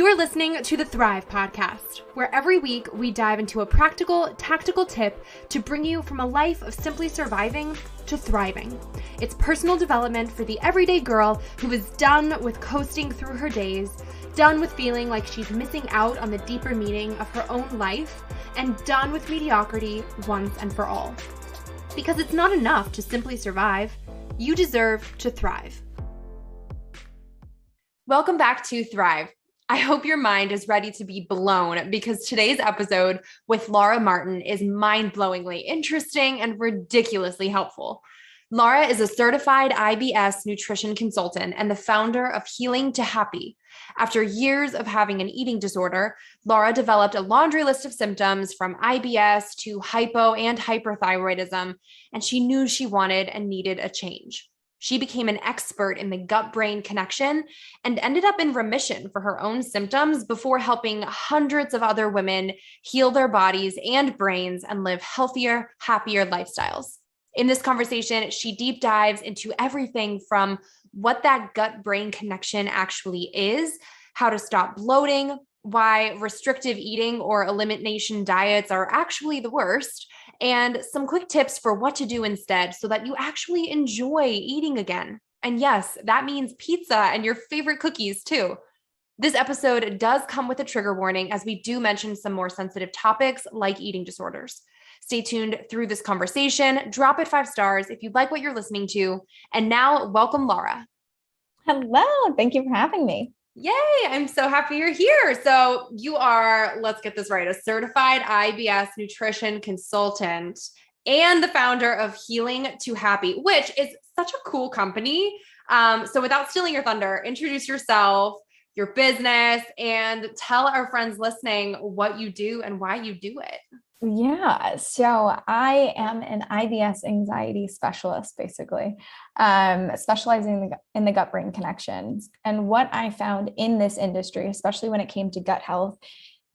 You're listening to the Thrive Podcast, where every week we dive into a practical, tactical tip to bring you from a life of simply surviving to thriving. It's personal development for the everyday girl who is done with coasting through her days, done with feeling like she's missing out on the deeper meaning of her own life, and done with mediocrity once and for all. Because it's not enough to simply survive. You deserve to thrive. Welcome back to Thrive. I hope your mind is ready to be blown because today's episode with Laura Martin is mind-blowingly interesting and ridiculously helpful. Laura is a certified IBS Nutrition Consultant and the founder of Healing to Happy. After years of having an eating disorder, Laura developed a laundry list of symptoms from IBS to hypo and hyperthyroidism, and she knew she wanted and needed a change. She became an expert in the GutBrain Connection and ended up in remission for her own symptoms before helping hundreds of other women heal their bodies and brains and live healthier, happier lifestyles. In this conversation, she deep dives into everything from what that gut-brain connection actually is, how to stop bloating, why restrictive eating or elimination diets are actually the worst, and some quick tips for what to do instead so that you actually enjoy eating again. And yes, that means pizza and your favorite cookies too. This episode does come with a trigger warning as we do mention some more sensitive topics like eating disorders. Stay tuned through this conversation. Drop it 5 stars if you like what you're listening to. And now, welcome Laura. Hello. Thank you for having me. Yay. I'm so happy you're here. So you are, let's get this right, a certified IBS nutrition consultant and the founder of Healing to Happy, which is such a cool company. So without stealing your thunder, introduce yourself, your business, and tell our friends listening what you do and why you do it. Yeah. So I am an IBS anxiety specialist, basically, specializing in the gut-brain connections. And what I found in this industry, especially when it came to gut health,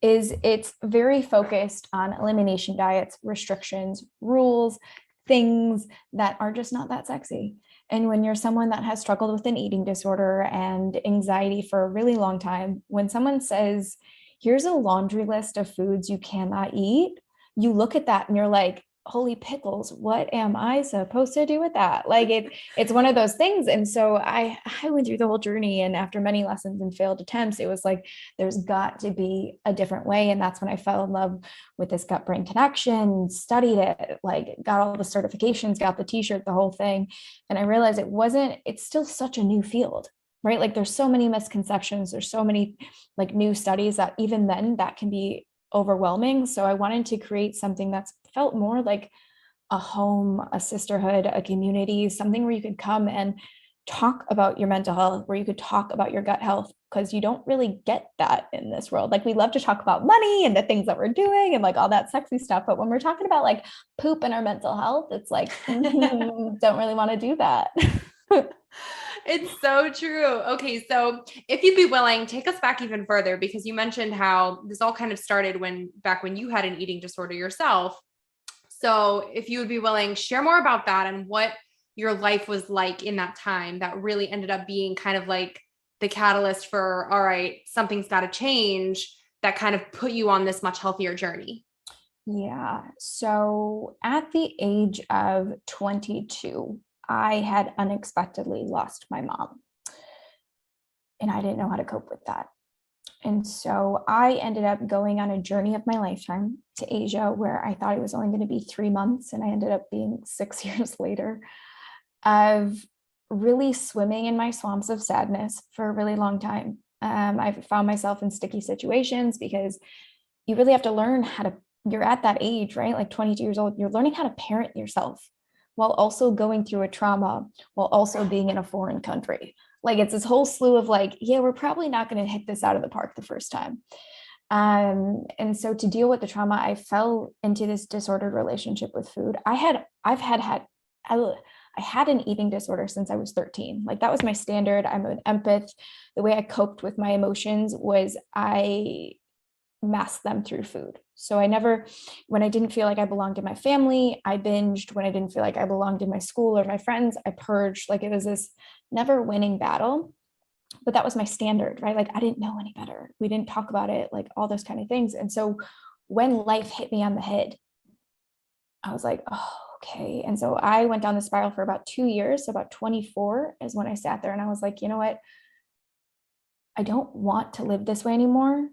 is it's very focused on elimination diets, restrictions, rules, things that are just not that sexy. And when you're someone that has struggled with an eating disorder and anxiety for a really long time, when someone says, here's a laundry list of foods you cannot eat, you look at that and you're like, holy pickles, what am I supposed to do with that? Like it's one of those things. And so I went through the whole journey, and after many lessons and failed attempts, it was like, there's got to be a different way. And that's when I fell in love with this gut brain connection, studied it, like got all the certifications, got the t-shirt, the whole thing. And I realized it's still such a new field, right? Like there's so many misconceptions. There's so many like new studies that even then that can be overwhelming. So I wanted to create something that's felt more like a home, a sisterhood, a community, something where you could come and talk about your mental health, where you could talk about your gut health, because you don't really get that in this world. Like we love to talk about money and the things that we're doing and like all that sexy stuff. But when we're talking about like poop and our mental health, it's like, don't really want to do that. It's so true. Okay. So if you'd be willing, take us back even further, because you mentioned how this all kind of started back when you had an eating disorder yourself. So if you would be willing, share more about that and what your life was like in that time that really ended up being kind of like the catalyst for, all right, something's got to change, that kind of put you on this much healthier journey. Yeah. So at the age of 22, I had unexpectedly lost my mom, and I didn't know how to cope with that. And so I ended up going on a journey of my lifetime to Asia, where I thought it was only going to be 3 months, and I ended up being 6 years later, of really swimming in my swamps of sadness for a really long time. I found myself in sticky situations because you really have to learn you're at that age, right? Like 22 years old, you're learning how to parent yourself while also going through a trauma, while also being in a foreign country. Like it's this whole slew of like, yeah, we're probably not going to hit this out of the park the first time. And so to deal with the trauma, I fell into this disordered relationship with food. I had an eating disorder since I was 13. Like that was my standard. I'm an empath. The way I coped with my emotions was I masked them through food. So when I didn't feel like I belonged in my family, I binged. When I didn't feel like I belonged in my school or my friends, I purged. Like it was this never winning battle. but that was my standard, right? Like I didn't know any better. We didn't talk about it, like all those kind of things. And so when life hit me on the head, I was like, oh, okay. And so I went down the spiral for about 2 years. So about 24 is when I sat there and I was like, you know what? I don't want to live this way anymore.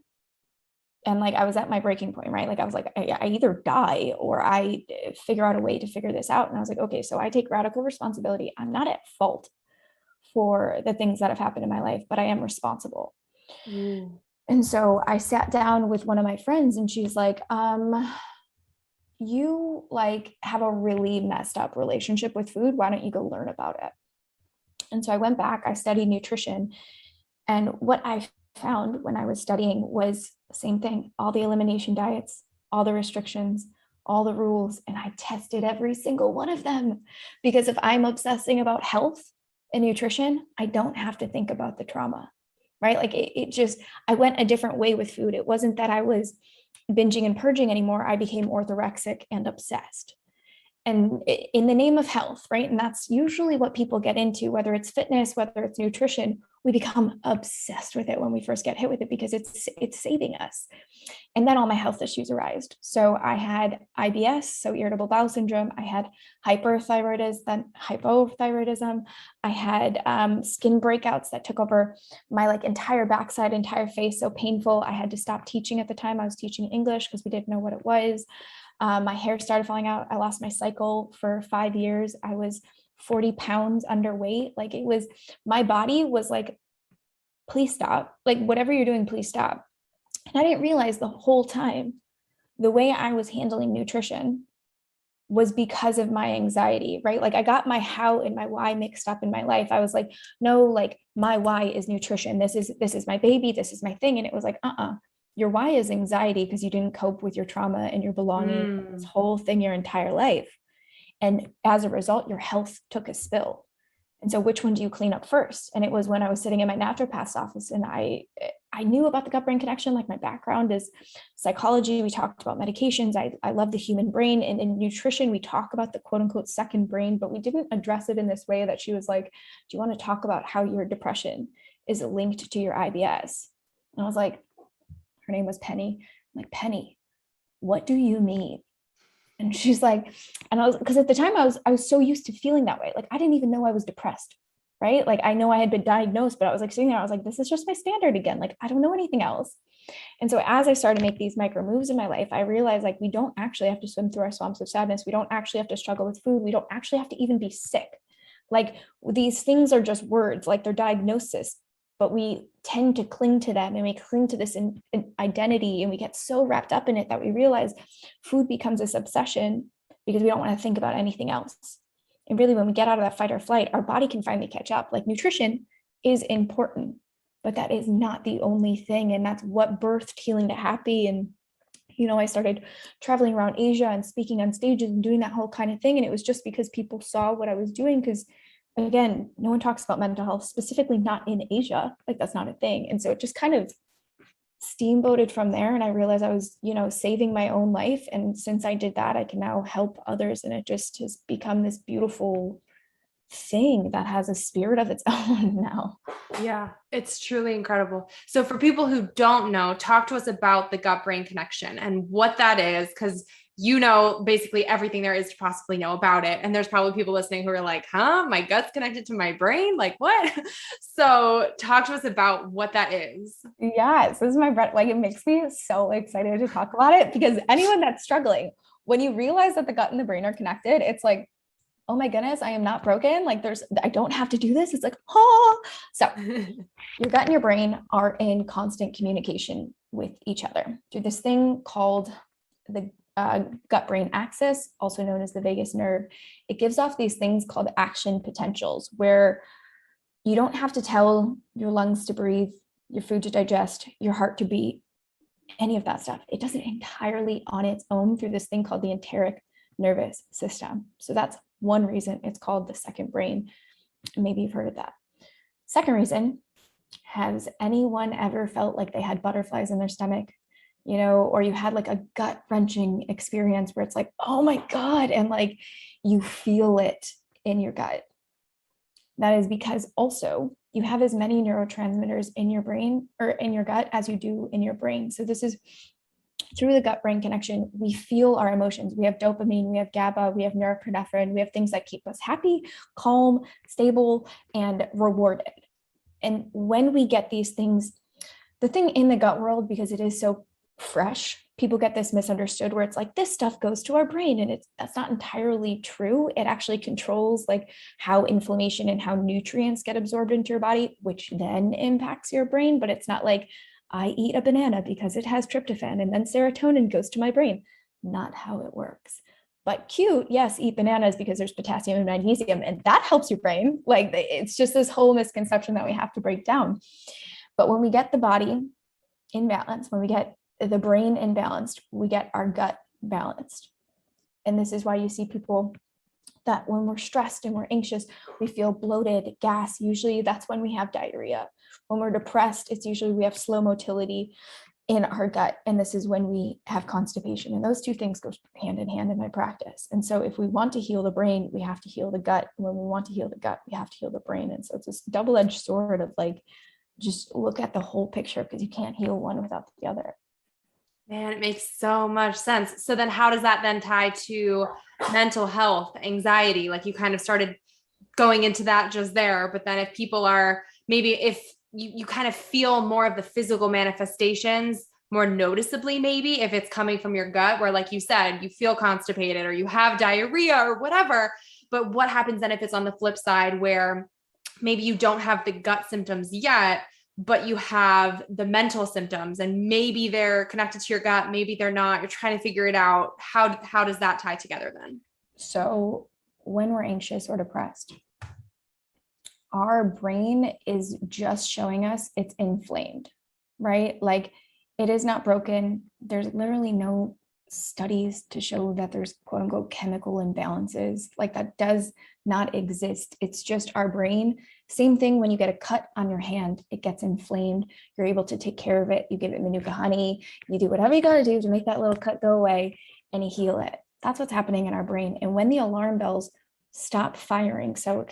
And like, I was at my breaking point, right? Like I was like, I either die or I figure out a way to figure this out. And I was like, okay, so I take radical responsibility. I'm not at fault for the things that have happened in my life, but I am responsible. Mm. And so I sat down with one of my friends and she's like, you like have a really messed up relationship with food. Why don't you go learn about it? And so I went back, I studied nutrition. And what I found when I was studying was the same thing, all the elimination diets, all the restrictions, all the rules. And I tested every single one of them because if I'm obsessing about health and nutrition, I don't have to think about the trauma, right? Like it just, I went a different way with food. It wasn't that I was binging and purging anymore. I became orthorexic and obsessed. And in the name of health, right? And that's usually what people get into, whether it's fitness, whether it's nutrition, we become obsessed with it when we first get hit with it because it's saving us. And then all my health issues arised. So I had IBS, so irritable bowel syndrome. I had hyperthyroidism, then hypothyroidism. I had skin breakouts that took over my like entire backside, entire face, so painful. I had to stop teaching at the time. I was teaching English because we didn't know what it was. My hair started falling out. I lost my cycle for 5 years. I was 40 pounds underweight. Like it was, my body was like, please stop. Like whatever you're doing, please stop. And I didn't realize the whole time the way I was handling nutrition was because of my anxiety, right? Like I got my how and my why mixed up in my life. I was like, no, like my why is nutrition. This is my baby. This is my thing. And it was like, your why is anxiety because you didn't cope with your trauma and your belonging, this whole thing your entire life. And as a result, your health took a spill. And so which one do you clean up first? And it was when I was sitting in my naturopath's office and I knew about the gut-brain connection. Like my background is psychology. We talked about medications. I love the human brain. And in nutrition, we talk about the quote unquote second brain, but we didn't address it in this way that she was like, do you want to talk about how your depression is linked to your IBS? And I was like, her name was Penny. I'm like, Penny, what do you mean? And she's like, and I was, because at the time I was so used to feeling that way. Like I didn't even know I was depressed, right? Like I know I had been diagnosed, but I was like sitting there, I was like, this is just my standard again. Like I don't know anything else. And so as I started to make these micro moves in my life, I realized like we don't actually have to swim through our swamps of sadness. We don't actually have to struggle with food. We don't actually have to even be sick. Like these things are just words, like they're diagnosis, but we tend to cling to them and we cling to this in identity and we get so wrapped up in it that we realize food becomes this obsession because we don't want to think about anything else. And really, when we get out of that fight or flight, our body can finally catch up. Like nutrition is important, but that is not the only thing. And that's what birthed Healing to Happy. And, you know, I started traveling around Asia and speaking on stages and doing that whole kind of thing. And it was just because people saw what I was doing, because again, no one talks about mental health, specifically not in Asia. Like that's not a thing. And so it just kind of steamboated from there. And I realized I was, you know, saving my own life. And since I did that, I can now help others. And it just has become this beautiful thing that has a spirit of its own now. Yeah, it's truly incredible. So for people who don't know, talk to us about the gut-brain connection and what that is, because you know basically everything there is to possibly know about it. And there's probably people listening who are like, huh, my gut's connected to my brain? Like what? So talk to us about what that is. Yes, this is my breath. Like it makes me so excited to talk about it because anyone that's struggling, when you realize that the gut and the brain are connected, it's like, oh my goodness, I am not broken. Like I don't have to do this. It's like, oh, so your gut and your brain are in constant communication with each other through this thing called the gut-brain axis, also known as the vagus nerve. It gives off these things called action potentials, where you don't have to tell your lungs to breathe, your food to digest, your heart to beat, any of that stuff. It does it entirely on its own through this thing called the enteric nervous system. So that's one reason it's called the second brain. Maybe you've heard of that. Second reason, has anyone ever felt like they had butterflies in their stomach? You know, or you had like a gut wrenching experience where it's like, oh my God, and like you feel it in your gut. That is because also you have as many neurotransmitters in your brain or in your gut as you do in your brain. So this is through the gut-brain connection, we feel our emotions. We have dopamine, we have GABA, we have norepinephrine, we have things that keep us happy, calm, stable, and rewarded. And when we get these things, the thing in the gut world, because it is so fresh, people get this misunderstood where it's like, this stuff goes to our brain, and that's not entirely true. It actually controls like how inflammation and how nutrients get absorbed into your body, which then impacts your brain. But it's not like I eat a banana because it has tryptophan and then serotonin goes to my brain. Not how it works. But cute, yes, eat bananas because there's potassium and magnesium, and that helps your brain. Like, it's just this whole misconception that we have to break down. But when we get the body in balance, when we get the brain imbalanced, we get our gut balanced. And this is why you see people that when we're stressed and we're anxious, we feel bloated, gas. Usually that's when we have diarrhea. When we're depressed, it's usually we have slow motility in our gut. And this is when we have constipation. And those two things go hand in hand in my practice. And so if we want to heal the brain, we have to heal the gut. And when we want to heal the gut, we have to heal the brain. And so it's this double-edged sword of like, just look at the whole picture, because you can't heal one without the other. Man, it makes so much sense. So then how does that then tie to mental health, anxiety? Like, you kind of started going into that just there, but then if people are, maybe if you kind of feel more of the physical manifestations more noticeably, maybe if it's coming from your gut, where like you said, you feel constipated or you have diarrhea or whatever, but what happens then if it's on the flip side where maybe you don't have the gut symptoms yet, but you have the mental symptoms, and maybe they're connected to your gut, maybe they're not, you're trying to figure it out. How does that tie together then? So when we're anxious or depressed, our brain is just showing us it's inflamed, right? Like, it is not broken. There's literally no studies to show that there's quote unquote chemical imbalances. Like, that does not exist. It's just our brain. Same thing when you get a cut on your hand, it gets inflamed. You're able to take care of it. You give it Manuka honey. You do whatever you got to do to make that little cut go away, and you heal it. That's what's happening in our brain. And when the alarm bells stop firing so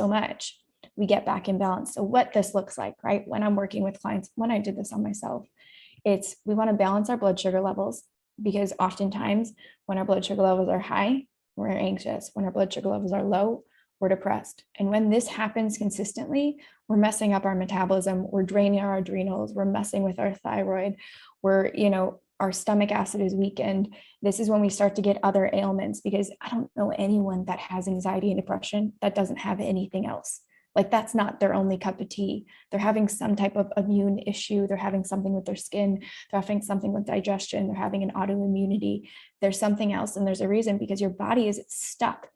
much, we get back in balance. So what this looks like, right? When I'm working with clients, when I did this on myself, it's, we want to balance our blood sugar levels, because oftentimes when our blood sugar levels are high, we're anxious. When our blood sugar levels are low, we're depressed. And when this happens consistently, we're messing up our metabolism, we're draining our adrenals, we're messing with our thyroid, our stomach acid is weakened. This is when we start to get other ailments, because I don't know anyone that has anxiety and depression that doesn't have anything else. Like, that's not their only cup of tea. They're having some type of immune issue. They're having something with their skin. They're having something with digestion. They're having an autoimmunity. There's something else. And there's a reason, because your body is stuck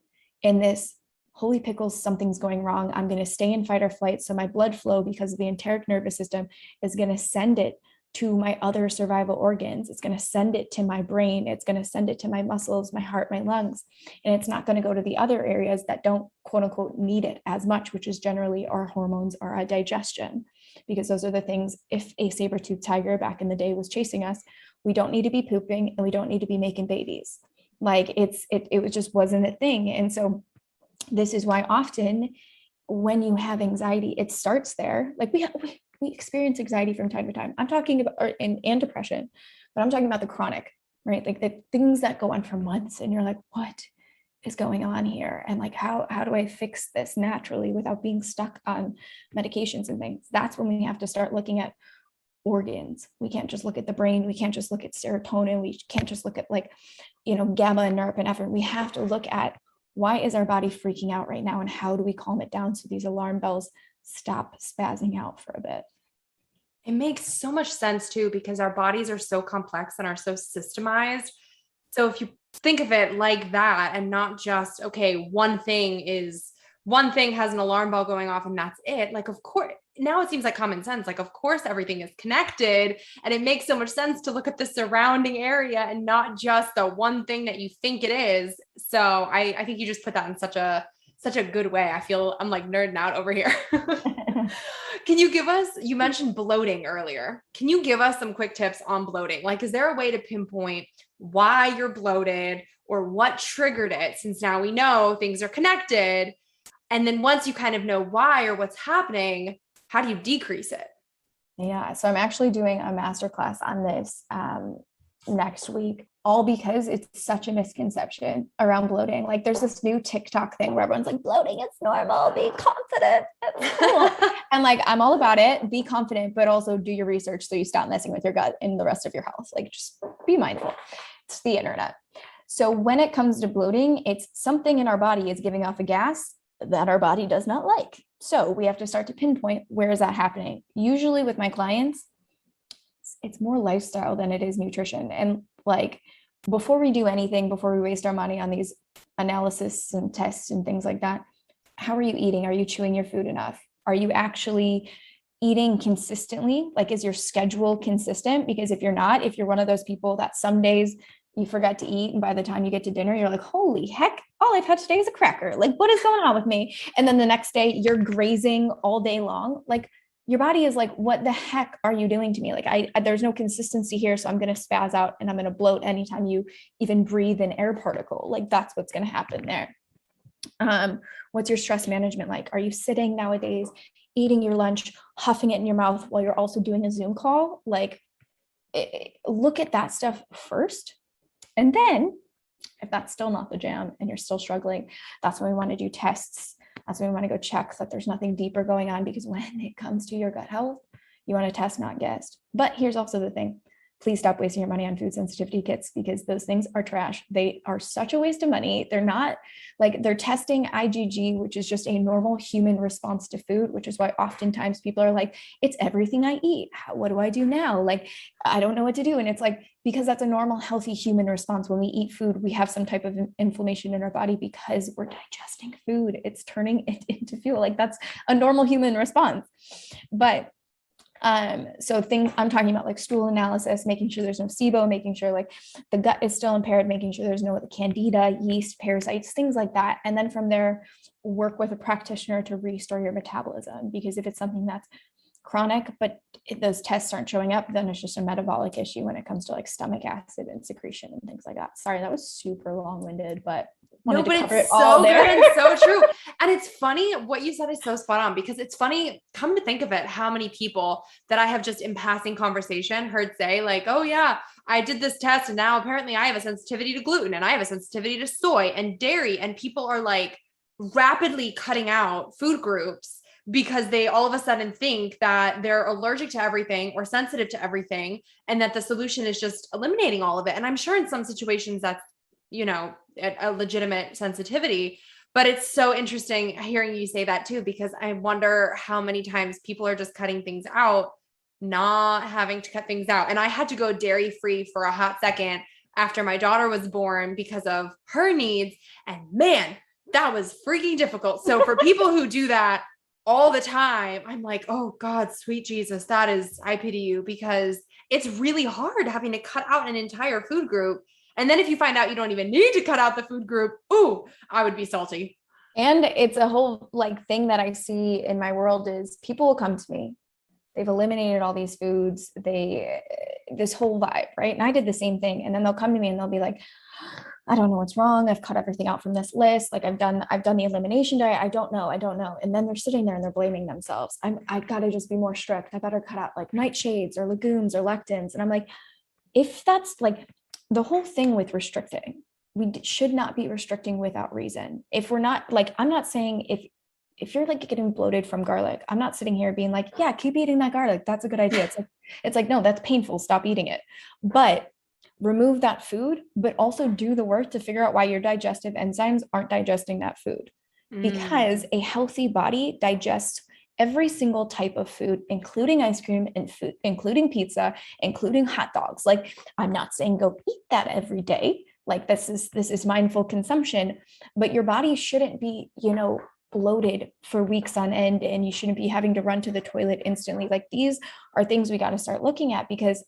in this, holy pickles, something's going wrong. I'm going to stay in fight or flight. So my blood flow, because of the enteric nervous system, is going to send it to my other survival organs. It's going to send it to my brain. It's going to send it to my muscles, my heart, my lungs. And it's not going to go to the other areas that don't quote unquote need it as much, which is generally our hormones or our digestion, because those are the things, if a saber-toothed tiger back in the day was chasing us, we don't need to be pooping and we don't need to be making babies. Like, it just wasn't a thing. And so this is why often when you have anxiety, it starts there. Like, we experience anxiety from time to time. I'm talking about, and depression, but I'm talking about the chronic, right? Like the things that go on for months, and you're like, what is going on here? And like, how do I fix this naturally without being stuck on medications and things? That's when we have to start looking at organs. We can't just look at the brain. We can't just look at serotonin. We can't just look at GABA and norepinephrine. We have to look at, why is our body freaking out right now? And how do we calm it down so these alarm bells stop spazzing out for a bit? It makes so much sense too, because our bodies are so complex and are so systemized. So if you think of it like that, and not just, okay, one thing has an alarm bell going off and that's it. Like, of course, now it seems like common sense. Like, of course, everything is connected, and it makes so much sense to look at the surrounding area and not just the one thing that you think it is. So I think you just put that in such a good way. I feel I'm like nerding out over here. Can you give us, you mentioned bloating earlier. Can you give us some quick tips on bloating? Like, is there a way to pinpoint why you're bloated or what triggered it? Since now we know things are connected. And then once you kind of know why or what's happening, how do you decrease it? Yeah. So I'm actually doing a masterclass on this next week, all because it's such a misconception around bloating. Like there's this new TikTok thing where everyone's like, bloating is normal, be confident. It's cool. And like, I'm all about it. Be confident, but also do your research so you stop messing with your gut and the rest of your health. Like just be mindful. It's the internet. So when it comes to bloating, it's something in our body is giving off a gas that our body does not like. So we have to start to pinpoint, where is that happening? Usually with my clients, it's more lifestyle than it is nutrition. And like, before we do anything, before we waste our money on these analysis and tests and things like that, how are you eating? Are you chewing your food enough? Are you actually eating consistently? Like, is your schedule consistent? Because if you're not, if you're one of those people that some days you forget to eat, and by the time you get to dinner, you're like, holy heck, all I've had today is a cracker. Like, what is going on with me? And then the next day you're grazing all day long. Like, your body is like, what the heck are you doing to me? Like, there's no consistency here. So I'm going to spaz out and I'm going to bloat anytime you even breathe an air particle. Like, that's what's going to happen there. What's your stress management like? Are you sitting nowadays, eating your lunch, huffing it in your mouth while you're also doing a Zoom call? Like, look at that stuff first. And then if that's still not the jam and you're still struggling, that's when we want to do tests. That's when we want to go check that there's nothing deeper going on, because when it comes to your gut health, you want to test, not guess. But here's also the thing. Please stop wasting your money on food sensitivity kits, because those things are trash. They are such a waste of money. They're not like, they're testing IgG, which is just a normal human response to food, which is why oftentimes people are like, it's everything I eat. What do I do now? Like, I don't know what to do. And it's like, because that's a normal, healthy human response. When we eat food, we have some type of inflammation in our body because we're digesting food. It's turning it into fuel. Like, that's a normal human response. But so things I'm talking about, like stool analysis, making sure there's no SIBO, making sure like the gut is still impaired, making sure there's no candida, yeast, parasites, things like that. And then from there, work with a practitioner to restore your metabolism. Because if it's something that's chronic, but those tests aren't showing up, then it's just a metabolic issue when it comes to like stomach acid and secretion and things like that. Sorry, that was super long-winded, but wanted to cover it all there. Good and so true. And it's funny, what you said is so spot on, because it's funny, come to think of it, how many people that I have just in passing conversation heard say like, oh yeah, I did this test and now apparently I have a sensitivity to gluten and I have a sensitivity to soy and dairy. And people are like rapidly cutting out food groups because they all of a sudden think that they're allergic to everything or sensitive to everything, and that the solution is just eliminating all of it. And I'm sure in some situations that's, you know, a legitimate sensitivity, but it's so interesting hearing you say that too, because I wonder how many times people are just cutting things out, not having to cut things out. And I had to go dairy free for a hot second after my daughter was born because of her needs. And man, that was freaking difficult. So for people who do that all the time, I'm like, oh God, sweet Jesus, that is, I pity you, because it's really hard having to cut out an entire food group. And then if you find out you don't even need to cut out the food group, ooh, I would be salty. And it's a whole like thing that I see in my world is people will come to me. They've eliminated all these foods. This whole vibe, right? And I did the same thing. And then they'll come to me and they'll be like, I don't know what's wrong. I've cut everything out from this list. Like I've done the elimination diet. I don't know. And then they're sitting there and they're blaming themselves. I've got to just be more strict. I better cut out like nightshades or legumes or lectins. And I'm like, if that's like the whole thing with restricting, we should not be restricting without reason. If we're not like, I'm not saying if you're like getting bloated from garlic, I'm not sitting here being like, yeah, keep eating that garlic. That's a good idea. It's like, no, that's painful. Stop eating it. But remove that food, but also do the work to figure out why your digestive enzymes aren't digesting that food. Because a healthy body digests every single type of food, including ice cream and food, including pizza, including hot dogs. Like, I'm not saying go eat that every day. Like this is mindful consumption, but your body shouldn't be, bloated for weeks on end, and you shouldn't be having to run to the toilet instantly. Like, these are things we got to start looking at, because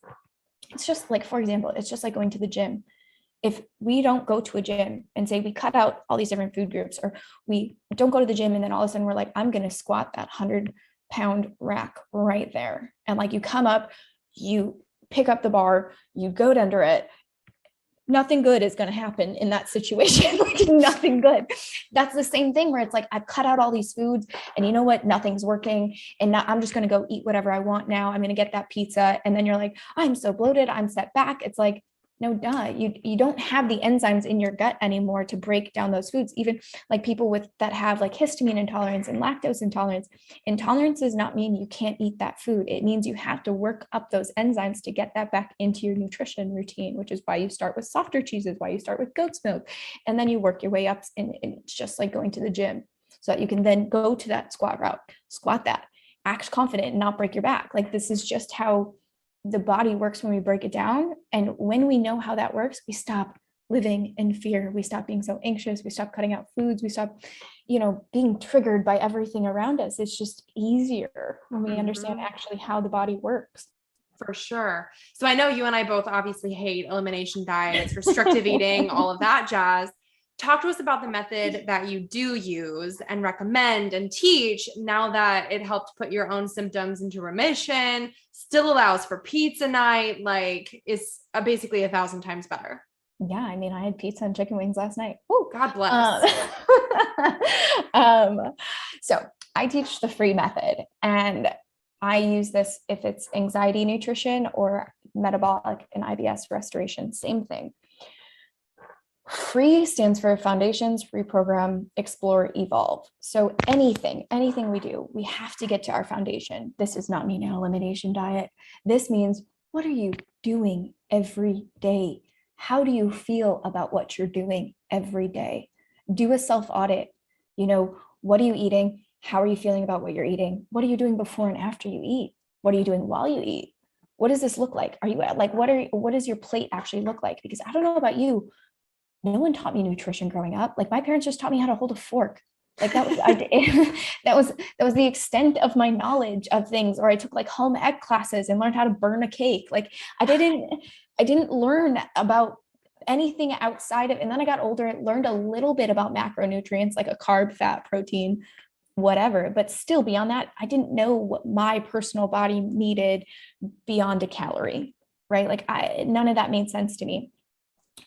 it's just like, for example, it's just like going to the gym. If we don't go to a gym and say we cut out all these different food groups, or we don't go to the gym and then all of a sudden we're like, I'm going to squat that 100-pound rack right there. And like, you come up, you pick up the bar, you go under it, nothing good is going to happen in that situation. Like nothing good. That's the same thing where it's like, I've cut out all these foods and you know what? Nothing's working. And now I'm just going to go eat whatever I want now. I'm going to get that pizza. And then you're like, I'm so bloated. I'm set back. It's like, no, duh. You don't have the enzymes in your gut anymore to break down those foods. Even like people with that have like histamine intolerance and lactose intolerance. Intolerance does not mean you can't eat that food. It means you have to work up those enzymes to get that back into your nutrition routine, which is why you start with softer cheeses, why you start with goat's milk, and then you work your way up. And it's just like going to the gym so that you can then go to that squat route, squat that, act confident and not break your back. Like this is just how the body works when we break it down. And when we know how that works, we stop living in fear. We stop being so anxious. We stop cutting out foods. We stop, being triggered by everything around us. It's just easier when we understand actually how the body works. For sure. So I know you and I both obviously hate elimination diets, restrictive eating, all of that jazz. Talk to us about the method that you do use and recommend and teach now that it helped put your own symptoms into remission, still allows for pizza night, like is basically 1,000 times better. Yeah. I mean, I had pizza and chicken wings last night. Oh, God bless. So I teach the free method and I use this if it's anxiety nutrition or metabolic and IBS restoration, same thing. Free stands for foundations, reprogram, explore, evolve. So anything we do, we have to get to our foundation. This does not mean an elimination diet. This means, what are you doing every day? How do you feel about what you're doing every day? Do a self-audit. What are you eating? How are you feeling about what you're eating? What are you doing before and after you eat? What are you doing while you eat? What does this look like? Are you like, what does your plate actually look like? Because I don't know about you, no one taught me nutrition growing up. Like my parents just taught me how to hold a fork. Like that was, that was the extent of my knowledge of things. Or I took like home ec classes and learned how to burn a cake. Like I didn't learn about anything outside of, and then I got older, learned a little bit about macronutrients, like a carb, fat, protein, whatever, but still beyond that, I didn't know what my personal body needed beyond a calorie, right? Like none of that made sense to me.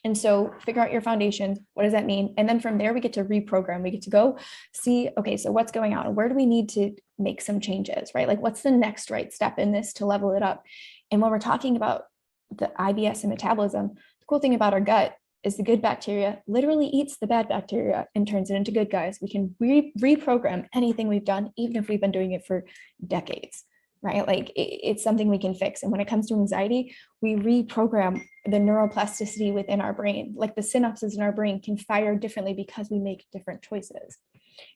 And so figure out your foundations. What does that mean? And then from there, we get to reprogram. We get to go see, okay, so what's going on? Where do we need to make some changes, right? Like what's the next right step in this to level it up? And when we're talking about the IBS and metabolism, the cool thing about our gut is the good bacteria literally eats the bad bacteria and turns it into good guys. We can reprogram anything we've done, even if we've been doing it for decades. Right? Like it's something we can fix. And when it comes to anxiety, we reprogram the neuroplasticity within our brain. Like the synapses in our brain can fire differently because we make different choices.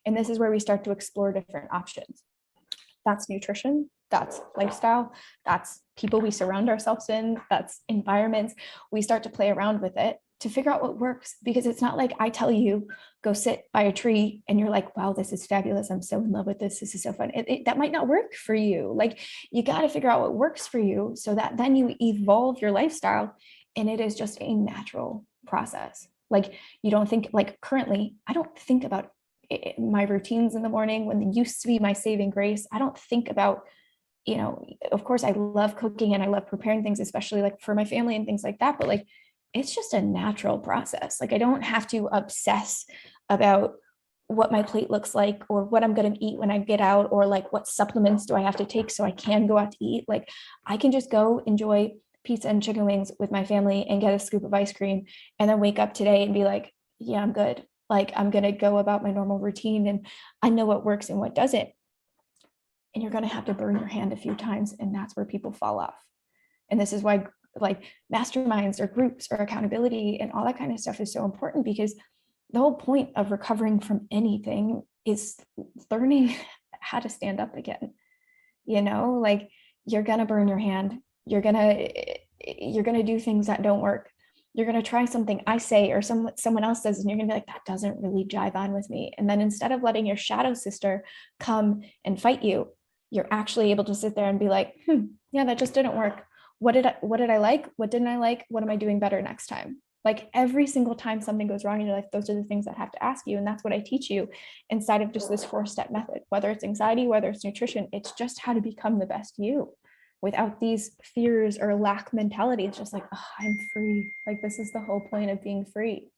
And this is where we start to explore different options. That's nutrition, that's lifestyle, that's people we surround ourselves in, that's environments. We start to play around with it to figure out what works, because it's not like I tell you, go sit by a tree and you're like, wow, this is fabulous. I'm so in love with this. This is so fun. That might not work for you. Like you got to figure out what works for you so that then you evolve your lifestyle. And it is just a natural process. Like you don't think, like currently, I don't think about my routines in the morning when they used to be my saving grace. I don't think about, of course I love cooking and I love preparing things, especially like for my family and things like that. But like, it's just a natural process. Like I don't have to obsess about what my plate looks like or what I'm going to eat when I get out, or like what supplements do I have to take so I can go out to eat. Like I can just go enjoy pizza and chicken wings with my family and get a scoop of ice cream and then wake up today and be like, yeah, I'm good. Like I'm going to go about my normal routine and I know what works and what doesn't. And you're going to have to burn your hand a few times. And that's where people fall off. And this is why like masterminds or groups or accountability and all that kind of stuff is so important, because the whole point of recovering from anything is learning how to stand up again. Like you're going to burn your hand. You're going to do things that don't work. You're going to try something I say or someone else does, and you're going to be like, that doesn't really jive on with me. And then instead of letting your shadow sister come and fight you, you're actually able to sit there and be like, yeah, that just didn't work. What did I like? What didn't I like? What am I doing better next time? Like every single time something goes wrong in your life, those are the things that have to ask you. And that's what I teach you inside of just this 4-step method, whether it's anxiety, whether it's nutrition, it's just how to become the best you. without these fears or lack mentality. It's just like, oh, I'm free. Like, this is the whole point of being free.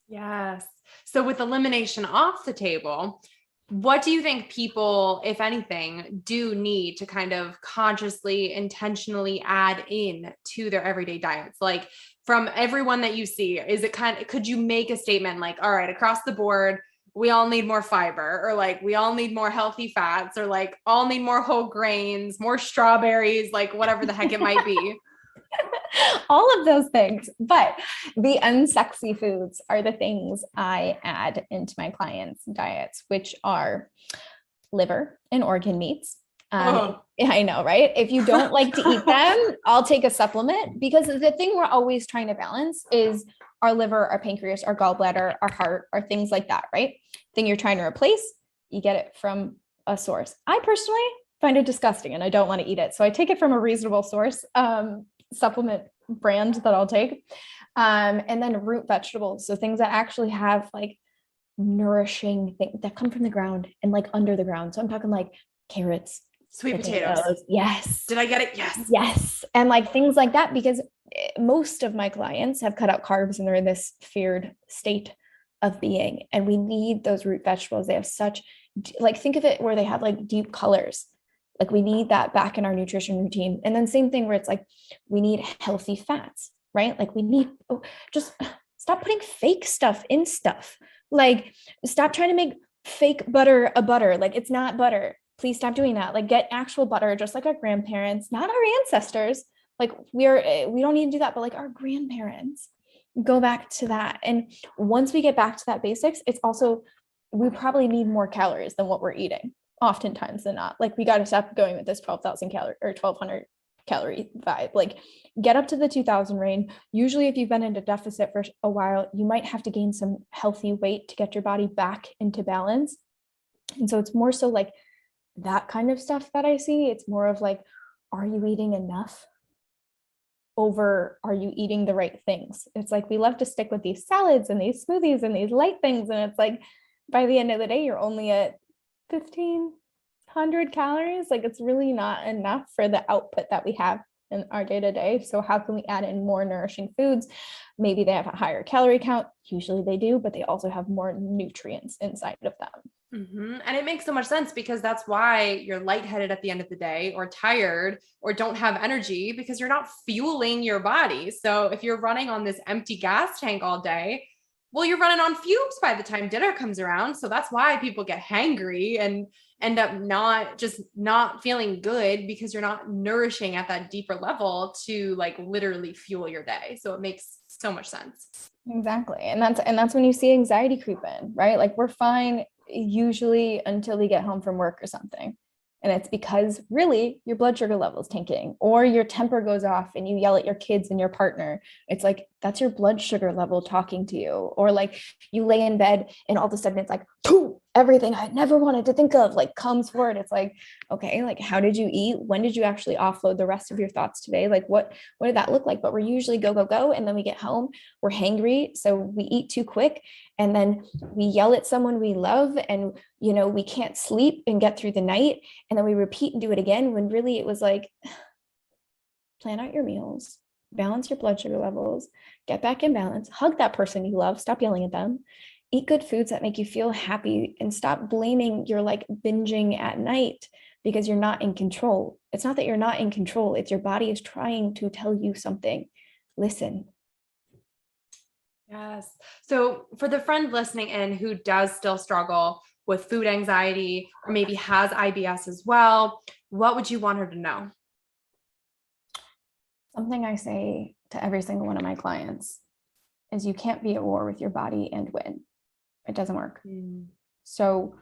Yes. So with elimination off the table, what do you think people, if anything, do need to kind of consciously, intentionally add in to their everyday diets? Like, from everyone that you see, is it could you make a statement like, all right, across the board, we all need more fiber, or like, we all need more healthy fats, or like, all need more whole grains, more strawberries, like whatever the heck it might be? All of those things, but the unsexy foods are the things I add into my clients' diets, which are liver and organ meats. I know, right? If you don't like to eat them, I'll take a supplement, because the thing we're always trying to balance is our liver, our pancreas, our gallbladder, our heart, our things like that, right? Thing you're trying to replace, you get it from a source. I personally find it disgusting and I don't want to eat it. So I take it from a reasonable source, supplement brand that I'll take. And then root vegetables. So things that actually have like nourishing things that come from the ground and like under the ground. So I'm talking like carrots, sweet potatoes. Yes. Did I get it? Yes. Yes. And like things like that, because most of my clients have cut out carbs and they're in this feared state of being. And we need those root vegetables. They have such, like, think of it where they have like deep colors. Like, we need that back in our nutrition routine. And then same thing where it's like, we need healthy fats, right? Like, we need, just stop putting fake stuff in stuff. Like, stop trying to make fake butter a butter. Like, it's not butter. Please stop doing that. Like, get actual butter, just like our grandparents, not our ancestors. Like, we don't need to do that, but like our grandparents, go back to that. And once we get back to that basics, it's also, we probably need more calories than what we're eating, oftentimes than not. Like, we got to stop going with this 12,000 calorie or 1,200 calorie vibe. Like, get up to the 2,000 range. Usually if you've been in a deficit for a while, you might have to gain some healthy weight to get your body back into balance. And so it's more so like that kind of stuff that I see. It's more of like, are you eating enough over, are you eating the right things? It's like, we love to stick with these salads and these smoothies and these light things. And it's like, by the end of the day, you're only at 1,500 calories. Like, it's really not enough for the output that we have in our day to day. So how can we add in more nourishing foods? Maybe they have a higher calorie count. Usually they do, but they also have more nutrients inside of them. Mm-hmm. And it makes so much sense, because that's why you're lightheaded at the end of the day, or tired, or don't have energy, because you're not fueling your body. So if you're running on this empty gas tank all day, well, you're running on fumes by the time dinner comes around. So that's why people get hangry and end up not feeling good, because you're not nourishing at that deeper level to like literally fuel your day. So it makes so much sense. Exactly. And that's when you see anxiety creep in, right? Like, we're fine usually until we get home from work or something. And it's because really your blood sugar level is tanking, or your temper goes off and you yell at your kids and your partner. It's like, that's your blood sugar level talking to you. Or like, you lay in bed and all of a sudden it's like, poof, everything I never wanted to think of like comes forward. It's like, okay, like, how did you eat? When did you actually offload the rest of your thoughts today? Like, what did that look like? But we're usually go, go, go. And then we get home, we're hangry. So we eat too quick. And then we yell at someone we love, and, we can't sleep and get through the night. And then we repeat and do it again, when really it was like, plan out your meals, balance your blood sugar levels, get back in balance, hug that person you love, stop yelling at them, eat good foods that make you feel happy, and stop blaming your like binging at night because you're not in control. It's not that you're not in control. It's your body is trying to tell you something. Listen. Yes. So for the friend listening in who does still struggle with food anxiety, or maybe has IBS as well, what would you want her to know? Something I say to every single one of my clients is, you can't be at war with your body and win. It doesn't work. So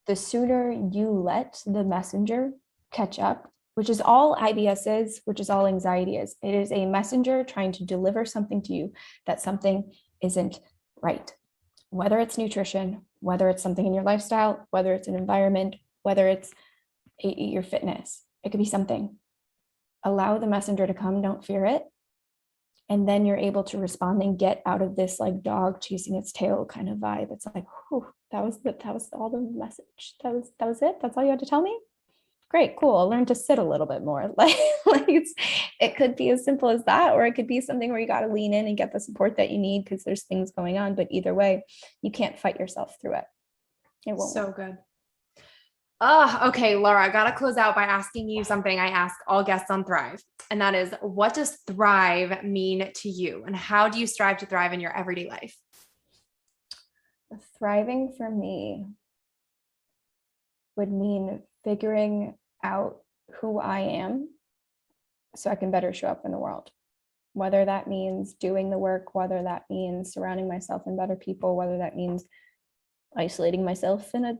the sooner you let the messenger catch up, which is all IBS is, which is all anxiety is, it is a messenger trying to deliver something to you that something isn't right. Whether it's nutrition, whether it's something in your lifestyle, whether it's an environment, whether it's your fitness, it could be something. Allow the messenger to come, don't fear it. And then you're able to respond and get out of this like dog chasing its tail kind of vibe. It's like, whew, that was all the message. That was it. That's all you had to tell me. great, cool. I'll learn to sit a little bit more. It could be as simple as that, or it could be something where you got to lean in and get the support that you need because there's things going on. But either way, you can't fight yourself through it. It won't. So good. Oh, okay, Laura, I got to close out by asking you something I ask all guests on Thrive. And that is, what does thrive mean to you? And how do you strive to thrive in your everyday life? Thriving for me would mean figuring out who I am so I can better show up in the world. Whether that means doing the work, whether that means surrounding myself in better people, whether that means isolating myself in a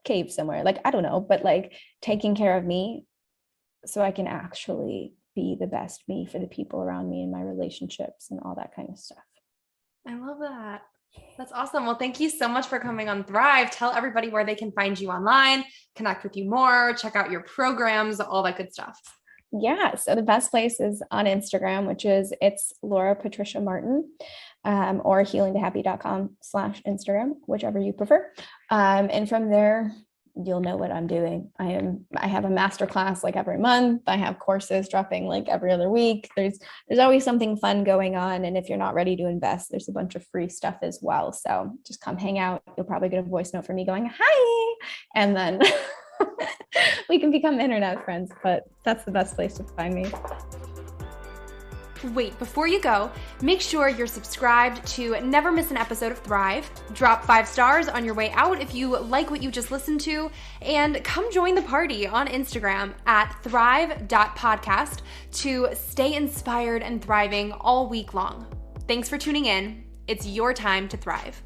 cave somewhere, like, I don't know, but like taking care of me so I can actually be the best me for the people around me and my relationships and all that kind of stuff. I love that. That's awesome. Well, thank you so much for coming on Thrive. Tell everybody where they can find you online, connect with you more, check out your programs, all that good stuff. Yeah. So the best place is on Instagram, which is it's Laura Patricia Martin, or healingtohappy.com/Instagram, whichever you prefer. And from there, you'll know what I'm doing. I have a masterclass like every month. I have courses dropping like every other week. There's always something fun going on. And if you're not ready to invest, there's a bunch of free stuff as well. So just come hang out. You'll probably get a voice note from me going, hi. And then we can become internet friends, but that's the best place to find me. Wait, before you go, make sure you're subscribed to never miss an episode of Thrive. Drop 5 stars on your way out if you like what you just listened to, and come join the party on Instagram at thrive.podcast to stay inspired and thriving all week long. Thanks for tuning in. It's your time to thrive.